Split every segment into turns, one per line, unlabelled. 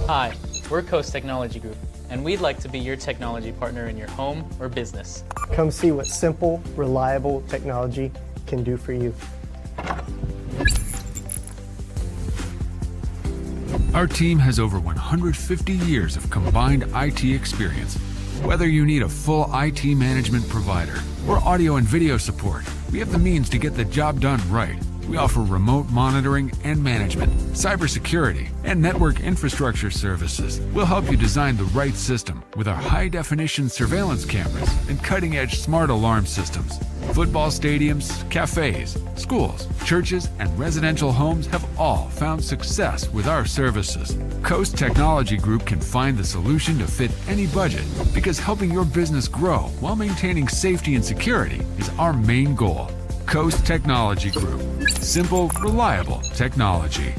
Hi, we're Coast Technology Group, and we'd like to be your technology partner in your home or business.
Come see what simple, reliable technology can do for you.
Our team has over 150 years of combined IT experience. Whether you need a full IT management provider or audio and video support, we have the means to get the job done right. We offer remote monitoring and management, cybersecurity, and network infrastructure services. We'll help you design the right system with our high-definition surveillance cameras and cutting-edge smart alarm systems. Football stadiums, cafes, schools, churches, and residential homes have all found success with our services. Coast Technology Group can find the solution to fit any budget because helping your business grow while maintaining safety and security is our main goal. Coast Technology Group. Simple, reliable technology.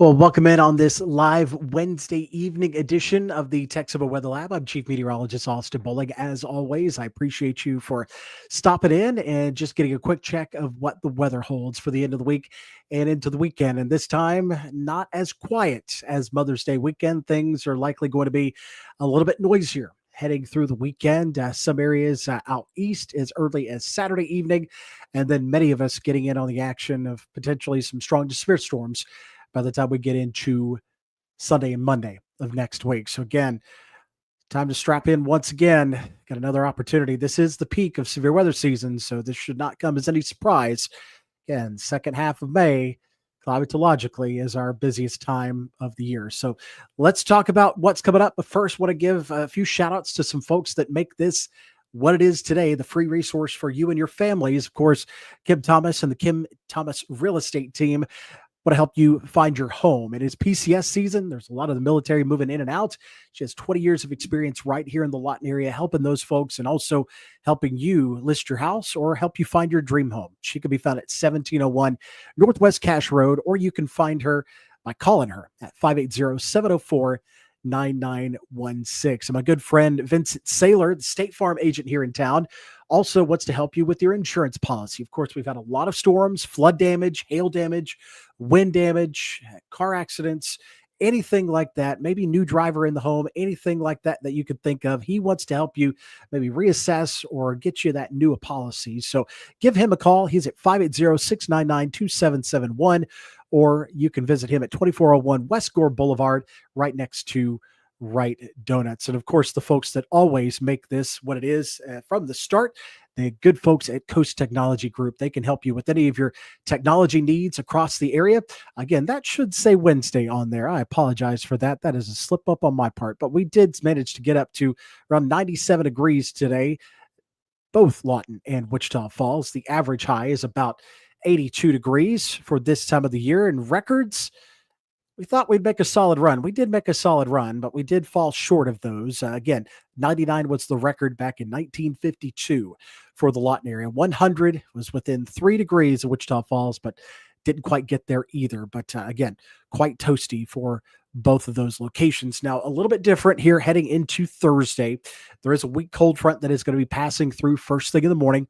Well, welcome in on this live Wednesday evening edition of the Texas Weather Lab. I'm Chief Meteorologist Austin Bowling. As always, I appreciate you for stopping in and just getting a quick check of what the weather holds for the end of the week and into the weekend. And this time, not as quiet as Mother's Day weekend. Things are likely going to be a little bit noisier heading through the weekend. Some areas out east as early as Saturday evening, and then many of us getting in on the action of potentially some strong to severe storms by the time we get into Sunday and Monday of next week. So again, time to strap in once again. Got another opportunity. This is the peak of severe weather season, so this should not come as any surprise. Again, second half of May, climatologically, is our busiest time of the year. So let's talk about what's coming up. But first, want to give a few shout outs to some folks that make this what it is today, the free resource for you and your families. Of course, Kim Thomas and the Kim Thomas Real Estate Team want to help you find your home. It is PCS season. There's a lot of the military moving in and out. She has 20 years of experience right here in the Lawton area, helping those folks and also helping you list your house or help you find your dream home. She can be found at 1701 Northwest Cache Road, or you can find her by calling her at 580-704-9916. And my good friend Vincent Saylor, the State Farm agent here in town, also wants to help you with your insurance policy. Of course, we've had a lot of storms, flood damage, hail damage, wind damage, car accidents, anything like that, maybe new driver in the home, anything like that that you could think of. He wants to help you maybe reassess or get you that new policy. So give him a call. He's at 580-699-2771, or you can visit him at 2401 West Gore Boulevard, right next to Right Donuts. And of course, the folks that always make this what it is from the start, the good folks at Coast Technology Group. They can help you with any of your technology needs across the area. Again, that should say Wednesday on there. I apologize for that. That is a slip up on my part, but we did manage to get up to around 97 degrees today, both Lawton and Wichita Falls. The average high is about 82 degrees for this time of the year, and records, we thought we'd make a solid run. We did make a solid run, but we did fall short of those. Again, 99 was the record back in 1952 for the Lawton area. 100 was within 3 degrees of Wichita Falls, but didn't quite get there either. But again, quite toasty for both of those locations. Now, a little bit different here heading into Thursday. There is a weak cold front that is going to be passing through first thing in the morning.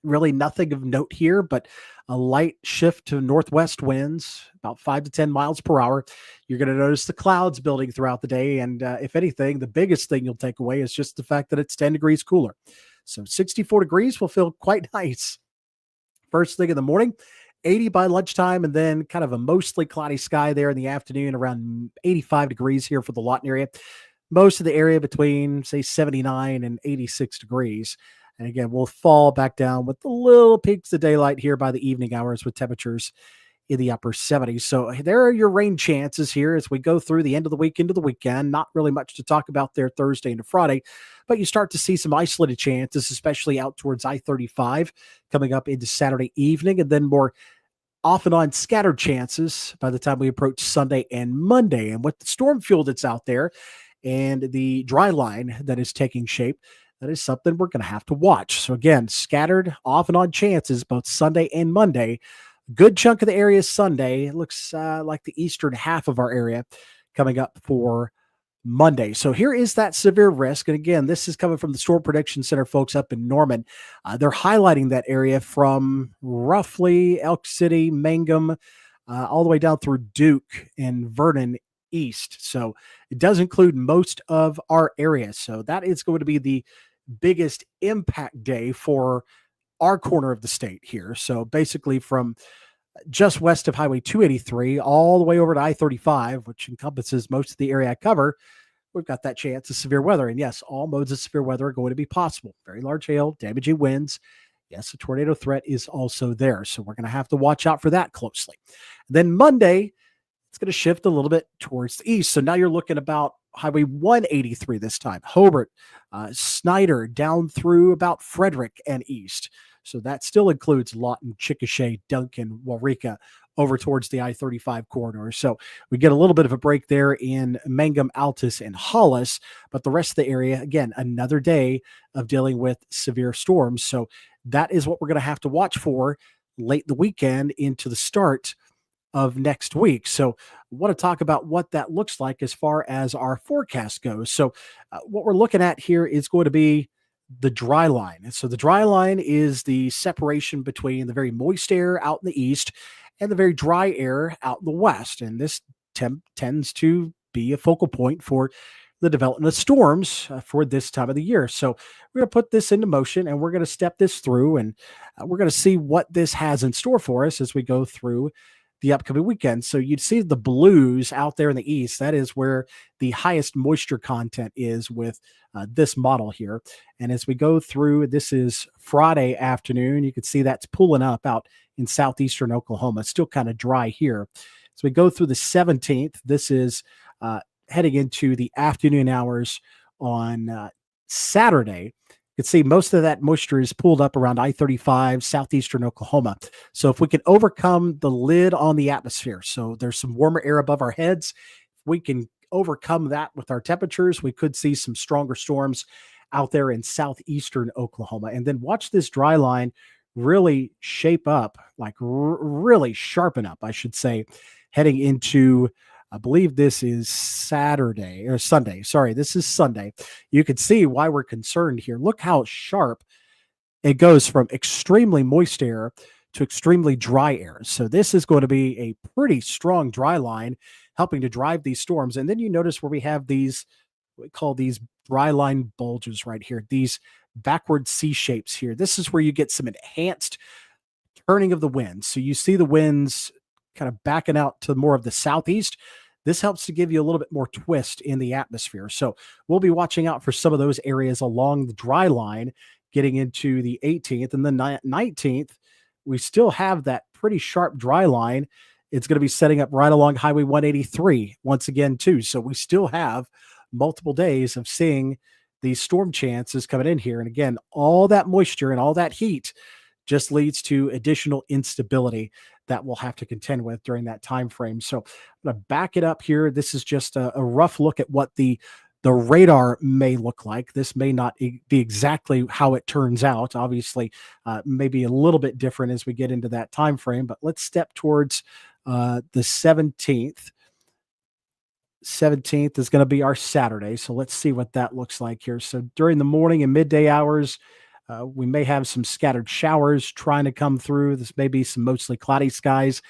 Really nothing of note here, but a light shift to northwest winds, about 5 to 10 miles per hour. You're going to notice the clouds building throughout the day. And if anything, the biggest thing you'll take away is just the fact that it's 10 degrees cooler. So 64 degrees will feel quite nice first thing in the morning, 80 by lunchtime, and then kind of a mostly cloudy sky there in the afternoon, around 85 degrees here for the Lawton area. Most of the area between, say, 79 and 86 degrees. And again, we'll fall back down with the little peaks of daylight here by the evening hours with temperatures in the upper 70s. So there are your rain chances here as we go through the end of the week into the weekend. Not really much to talk about there Thursday into Friday, but you start to see some isolated chances, especially out towards I-35 coming up into Saturday evening, and then more off and on scattered chances by the time we approach Sunday and Monday. And with the storm fuel that's out there and the dry line that is taking shape, that is something we're going to have to watch. So again, scattered off and on chances both Sunday and Monday. Good chunk of the area is Sunday. It looks like the eastern half of our area coming up for Monday. So here is that severe risk. And again, this is coming from the Storm Prediction Center folks up in Norman. They're highlighting that area from roughly Elk City, Mangum, all the way down through Duke and Vernon East. So it does include most of our area. So that is going to be the biggest impact day for our corner of the state here. So basically from just west of Highway 283 all the way over to I-35, which encompasses most of the area I cover, we've got that chance of severe weather. And yes, all modes of severe weather are going to be possible. Very large hail, damaging winds. Yes, a tornado threat is also there. So we're going to have to watch out for that closely. Then Monday, it's going to shift a little bit towards the east. So now you're looking about Highway 183 this time, Hobart, Snyder, down through about Frederick and east. So that still includes Lawton, Chickasha, Duncan, Waurika, over towards the I-35 corridor. So we get a little bit of a break there in Mangum, Altus, and Hollis, but the rest of the area, again, another day of dealing with severe storms. So that is what we're going to have to watch for late the weekend into the start of next week. So I want to talk about what that looks like as far as our forecast goes. So what we're looking at here is going to be the dry line. And so the dry line is the separation between the very moist air out in the east and the very dry air out in the west. And this tends to be a focal point for the development of storms for this time of the year. So we're going to put this into motion and we're going to step this through, and we're going to see what this has in store for us as we go through the upcoming weekend. So you'd see the blues out there in the east. That is where the highest moisture content is with this model here. And as we go through, this is Friday afternoon. You can see that's pulling up out in southeastern Oklahoma. It's still kind of dry here. As we go through the 17th, this is heading into the afternoon hours on Saturday. You can see most of that moisture is pulled up around I-35, southeastern Oklahoma. So if we can overcome the lid on the atmosphere, so there's some warmer air above our heads, if we can overcome that with our temperatures, we could see some stronger storms out there in southeastern Oklahoma. And then watch this dry line really shape up, like really sharpen up, I should say, heading into, I believe this is Saturday or Sunday. Sorry, this is Sunday. You can see why we're concerned here. Look how sharp it goes from extremely moist air to extremely dry air. So this is going to be a pretty strong dry line helping to drive these storms. And then you notice where we have these, we call these dry line bulges right here, these backward C shapes here. This is where you get some enhanced turning of the winds. So you see the winds kind of backing out to more of the southeast. This helps to give you a little bit more twist in the atmosphere. So we'll be watching out for some of those areas along the dry line getting into the 18th. And the 19th, we still have that pretty sharp dry line. It's going to be setting up right along Highway 183 once again, too. So we still have multiple days of seeing these storm chances coming in here. And again, all that moisture and all that heat just leads to additional instability that we'll have to contend with during that time frame. So I'm going to back it up here. This is just a rough look at what the radar may look like. This may not be exactly how it turns out. Obviously, maybe a little bit different as we get into that time frame. But let's step towards the 17th. 17th is going to be our Saturday. So let's see what that looks like here. So during the morning and midday hours, we may have some scattered showers trying to come through. This may be some mostly cloudy skies.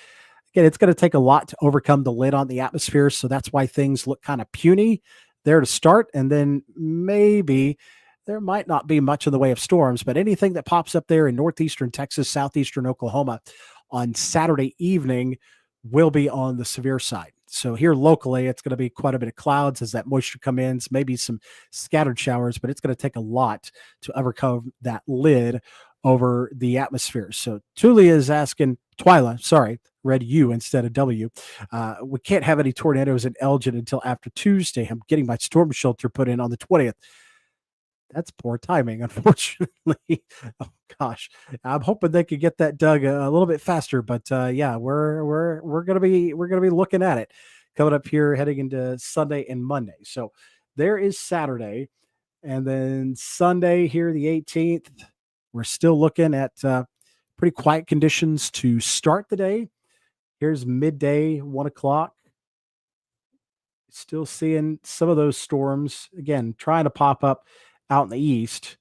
Again, it's going to take a lot to overcome the lid on the atmosphere. So that's why things look kind of puny there to start. And then maybe there might not be much in the way of storms, but anything that pops up there in northeastern Texas, southeastern Oklahoma on Saturday evening will be on the severe side. So here locally, it's going to be quite a bit of clouds as that moisture comes in, maybe some scattered showers, but it's going to take a lot to overcome that lid over the atmosphere. So Tulia is asking, Twyla, sorry, read U instead of W. We can't have any tornadoes in Elgin until after Tuesday. I'm getting my storm shelter put in on the 20th. That's poor timing, unfortunately. Oh gosh, I'm hoping they could get that dug a little bit faster. But yeah, we're gonna be looking at it coming up here, heading into Sunday and Monday. So there is Saturday, and then Sunday here, the 18th. We're still looking at pretty quiet conditions to start the day. Here's midday, 1 o'clock. Still seeing some of those storms again trying to pop up out in the east.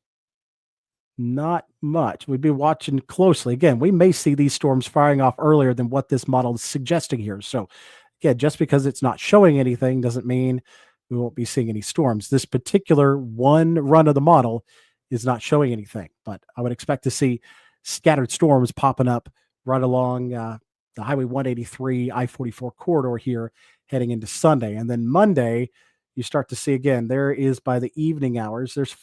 Not much. We've been watching closely. Again, we may see these storms firing off earlier than what this model is suggesting here. So, again, just because it's not showing anything doesn't mean we won't be seeing any storms. This particular one run of the model is not showing anything, but I would expect to see scattered storms popping up right along the Highway 183 I-44 corridor here heading into Sunday. And then Monday, you start to see again, there is by the evening hours, there's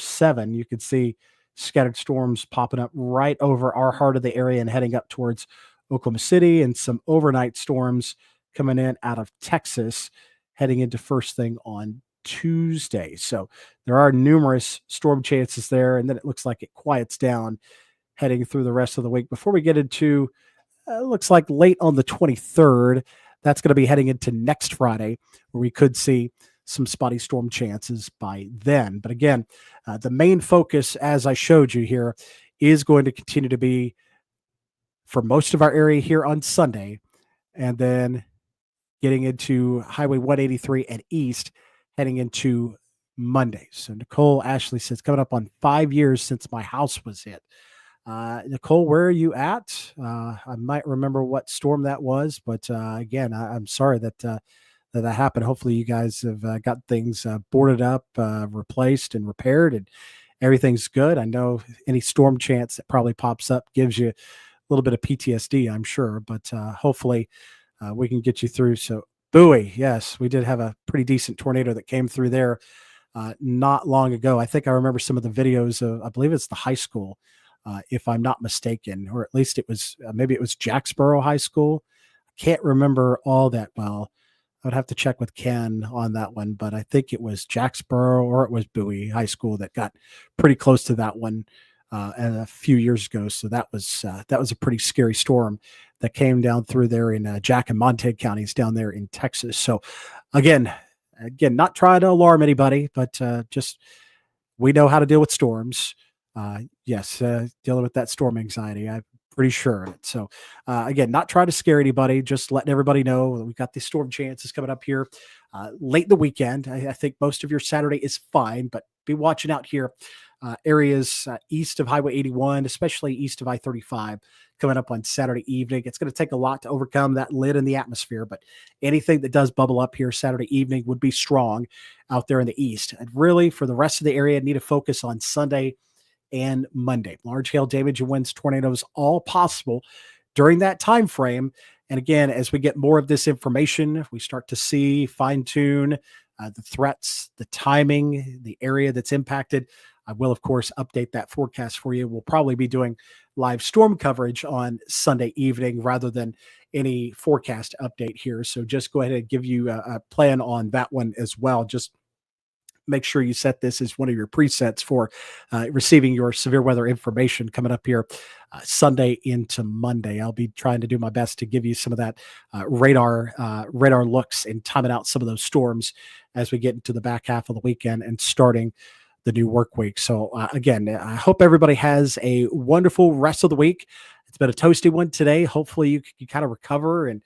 7. You could see scattered storms popping up right over our heart of the area and heading up towards Oklahoma City, and some overnight storms coming in out of Texas heading into first thing on Tuesday. So there are numerous storm chances there, and then it looks like it quiets down heading through the rest of the week before we get into looks like late on the 23rd. That's going to be heading into next Friday, where we could see some spotty storm chances by then. But again, the main focus, as I showed you here, is going to continue to be for most of our area here on Sunday, and then getting into Highway 183 and east heading into Monday. So Nicole Ashley says, coming up on 5 years since my house was hit. Nicole, where are you at? I might remember what storm that was, but again, I'm sorry that that happened. Hopefully you guys have got things boarded up, replaced and repaired, and everything's good. I know any storm chance that probably pops up gives you a little bit of PTSD, I'm sure, but hopefully we can get you through. So Bowie, yes, we did have a pretty decent tornado that came through there not long ago. I think I remember some of the videos of, I believe it's the high school, if I'm not mistaken, or at least it was, maybe it was Jacksboro High School. I can't remember all that well. I would have to check with Ken on that one, but I think it was Jacksboro or it was Bowie High School that got pretty close to that one a few years ago. So that was a pretty scary storm that came down through there in Jack and Montague counties down there in Texas. So again, not trying to alarm anybody, but just we know how to deal with storms. Yes, dealing with that storm anxiety. I'm pretty sure of it. So again, not trying to scare anybody, just letting everybody know that we've got these storm chances coming up here late in the weekend. I think most of your Saturday is fine, but be watching out here. Areas east of Highway 81, especially east of I-35, coming up on Saturday evening. It's going to take a lot to overcome that lid in the atmosphere, but anything that does bubble up here Saturday evening would be strong out there in the east. And really, for the rest of the area, need to focus on Sunday and Monday. Large hail damage and winds, tornadoes, all possible during that time frame. And again, as we get more of this information, we start to see, fine-tune the threats, the timing, the area that's impacted. I will, of course, update that forecast for you. We'll probably be doing live storm coverage on Sunday evening rather than any forecast update here. So just go ahead and give you a plan on that one as well. Just make sure you set this as one of your presets for receiving your severe weather information coming up here Sunday into Monday. I'll be trying to do my best to give you some of that radar looks and timing out some of those storms as we get into the back half of the weekend and starting the new work week. So again, I hope everybody has a wonderful rest of the week. It's been a toasty one today. Hopefully you kind of recover and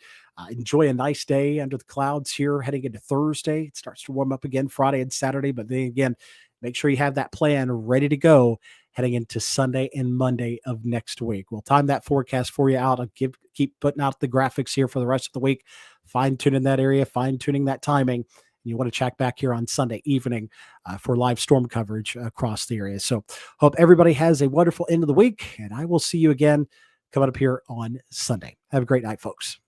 enjoy a nice day under the clouds here heading into Thursday. It starts to warm up again Friday and Saturday, but then again, make sure you have that plan ready to go heading into Sunday and Monday of next week. We'll time that forecast for you out. I'll keep putting out the graphics here for the rest of the week, fine-tuning that area, fine-tuning that timing. You want to check back here on Sunday evening for live storm coverage across the area. So hope everybody has a wonderful end of the week, and I will see you again coming up here on Sunday. Have a great night, folks.